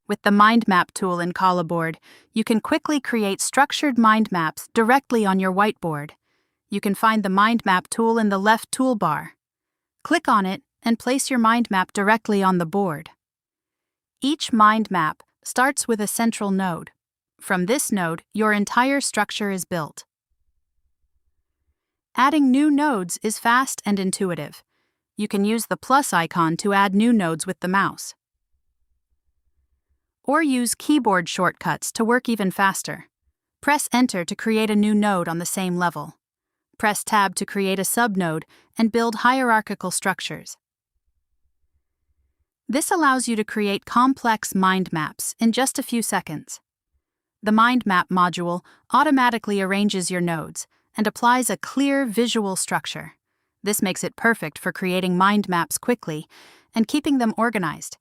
With the mind map tool in Collaboard, you can quickly create structured mind maps directly on your whiteboard. You can find the mind map tool in the left toolbar. Click on it and place your mind map directly on the board. Each mind map starts with a central node. From this node, your entire structure is built. Adding new nodes is fast and intuitive. You can use the plus icon to add new nodes with the mouse. Or use keyboard shortcuts to work even faster. Press Enter to create a new node on the same level. Press Tab to create a subnode and build hierarchical structures. This allows you to create complex mind maps in just a few seconds. The Mind Map module automatically arranges your nodes and applies a clear visual structure. This makes it perfect for creating mind maps quickly and keeping them organized.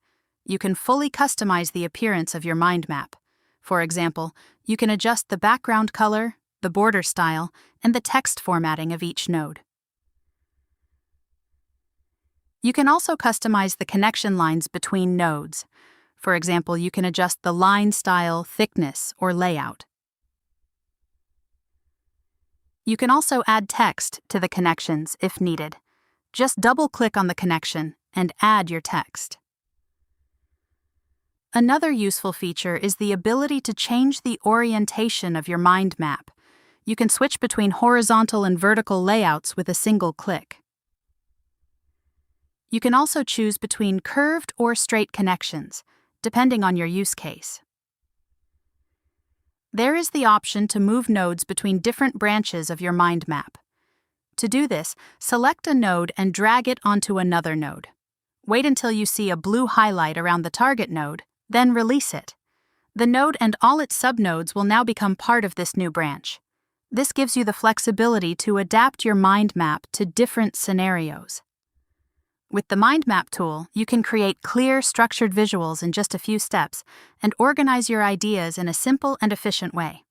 You can fully customize the appearance of your mind map. For example, you can adjust the background color, the border style, and the text formatting of each node. You can also customize the connection lines between nodes. For example, you can adjust the line style, thickness, or layout. You can also add text to the connections if needed. Just double-click on the connection and add your text. Another useful feature is the ability to change the orientation of your mind map. You can switch between horizontal and vertical layouts with a single click. You can also choose between curved or straight connections, depending on your use case. There is the option to move nodes between different branches of your mind map. To do this, select a node and drag it onto another node. Wait until you see a blue highlight around the target node, then release it. The node and all its subnodes will now become part of this new branch. This gives you the flexibility to adapt your mind map to different scenarios. With the Mind Map tool, you can create clear, structured visuals in just a few steps and organize your ideas in a simple and efficient way.